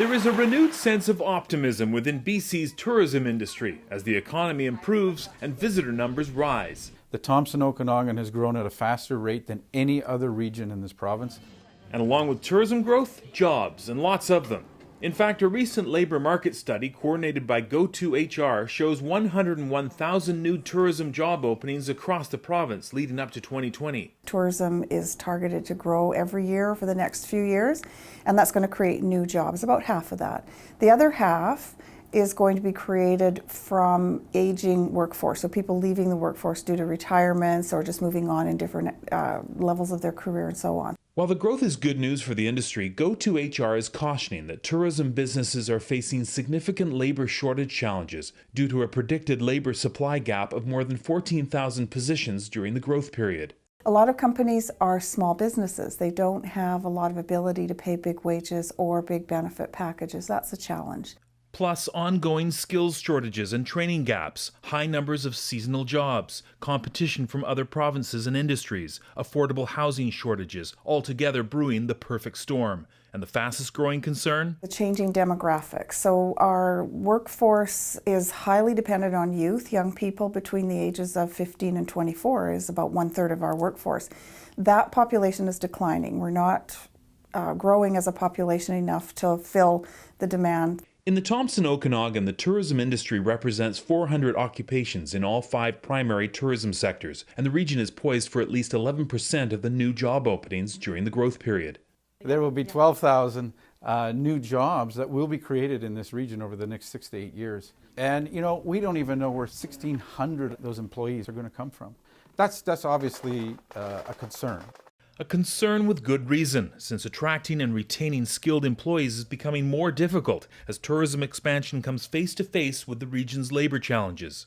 There is a renewed sense of optimism within BC's tourism industry as the economy improves and visitor numbers rise. The Thompson Okanagan has grown at a faster rate than any other region in this province. And along with tourism growth, jobs, and lots of them. In fact, a recent labor market study coordinated by Go2HR shows 101,000 new tourism job openings across the province leading up to 2020. Tourism is targeted to grow every year for the next few years, and that's going to create new jobs, about half of that. The other half is going to be created from aging workforce, so people leaving the workforce due to retirements or just moving on in different levels of their career and so on. While the growth is good news for the industry, Go2HR is cautioning that tourism businesses are facing significant labor shortage challenges due to a predicted labor supply gap of more than 14,000 positions during the growth period. A lot of companies are small businesses. They don't have a lot of ability to pay big wages or big benefit packages. That's a challenge. Plus ongoing skills shortages and training gaps, high numbers of seasonal jobs, competition from other provinces and industries, affordable housing shortages, altogether brewing the perfect storm. And the fastest growing concern? The changing demographics. So our workforce is highly dependent on youth. Young people between the ages of 15 and 24 is about 1/3 of our workforce. That population is declining. We're not growing as a population enough to fill the demand. In the Thompson Okanagan, the tourism industry represents 400 occupations in all 5 primary tourism sectors, and the region is poised for at least 11% of the new job openings during the growth period. There will be 12,000 new jobs that will be created in this region over the next 6 to 8 years. And, we don't even know where 1,600 of those employees are going to come from. That's obviously a concern. A concern with good reason, since attracting and retaining skilled employees is becoming more difficult as tourism expansion comes face to face with the region's labor challenges.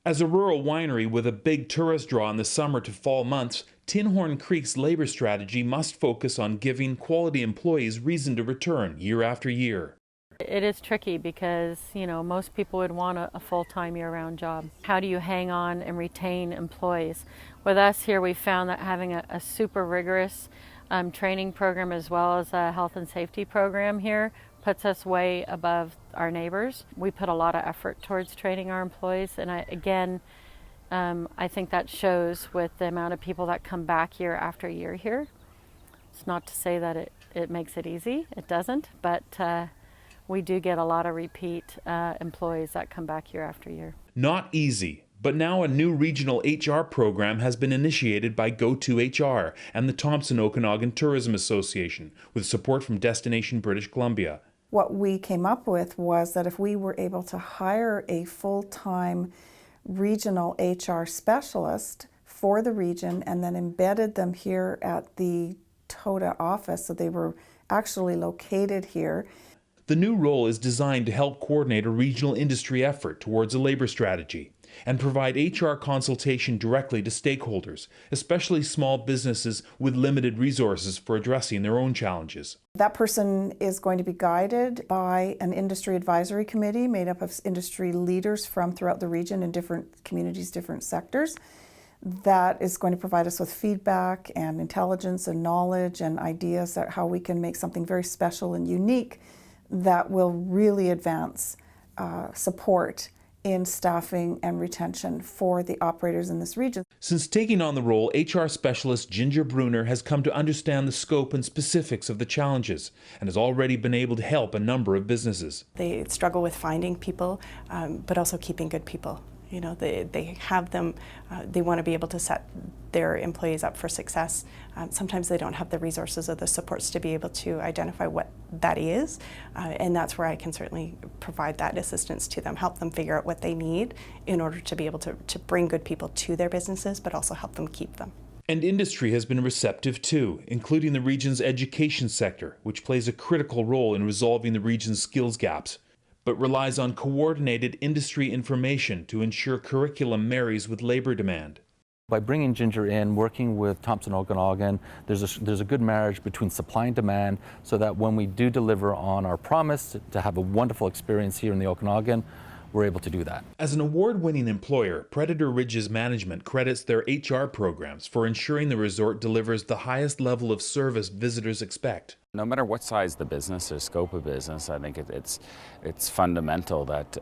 As a rural winery with a big tourist draw in the summer to fall months, Tinhorn Creek's labor strategy must focus on giving quality employees reason to return year after year. It is tricky because, most people would want a full-time year-round job. How do you hang on and retain employees? With us here, we found that having a super rigorous training program as well as a health and safety program here puts us way above our neighbors. We put a lot of effort towards training our employees, and I think that shows with the amount of people that come back year after year here. It's not to say that it makes it easy. It doesn't, but we do get a lot of repeat employees that come back year after year. Not easy, but now a new regional HR program has been initiated by Go2HR and the Thompson Okanagan Tourism Association with support from Destination British Columbia. What we came up with was that if we were able to hire a full-time regional HR specialist for the region and then embedded them here at the TOTA office, so they were actually located here. The new role is designed to help coordinate a regional industry effort towards a labor strategy and provide HR consultation directly to stakeholders, especially small businesses with limited resources for addressing their own challenges. That person is going to be guided by an industry advisory committee made up of industry leaders from throughout the region in different communities, different sectors. That is going to provide us with feedback and intelligence and knowledge and ideas that how we can make something very special and unique that will really advance support in staffing and retention for the operators in this region. Since taking on the role, HR specialist Ginger Bruner has come to understand the scope and specifics of the challenges and has already been able to help a number of businesses. They struggle with finding people, but also keeping good people. They have them, they want to be able to set their employees up for success. Sometimes they don't have the resources or the supports to be able to identify what that is, and that's where I can certainly provide that assistance to them, help them figure out what they need in order to be able to bring good people to their businesses, but also help them keep them. And industry has been receptive too, including the region's education sector, which plays a critical role in resolving the region's skills gaps, but relies on coordinated industry information to ensure curriculum marries with labor demand. By bringing Ginger in, working with Thompson Okanagan, there's a good marriage between supply and demand so that when we do deliver on our promise to have a wonderful experience here in the Okanagan, we're able to do that. As an award-winning employer, Predator Ridge's management credits their HR programs for ensuring the resort delivers the highest level of service visitors expect. No matter what size the business or scope of business, I think it's fundamental that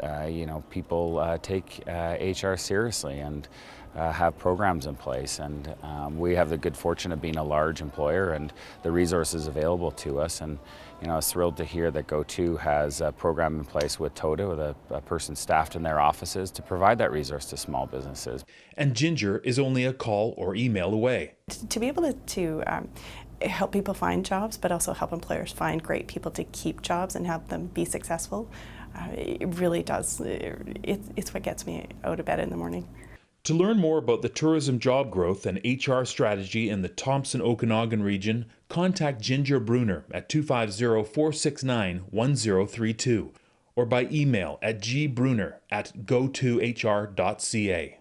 people take HR seriously and have programs in place. And we have the good fortune of being a large employer and the resources available to us. And I was thrilled to hear that GoTo has a program in place with TOTA, with a person staffed in their offices to provide that resource to small businesses. And Ginger is only a call or email away. To be able to help people find jobs, but also help employers find great people to keep jobs and have them be successful, it really does. It's what gets me out of bed in the morning. To learn more about the tourism job growth and HR strategy in the Thompson Okanagan region, contact Ginger Bruner at 250-469-1032 or by email at gbruner@gotohr.ca.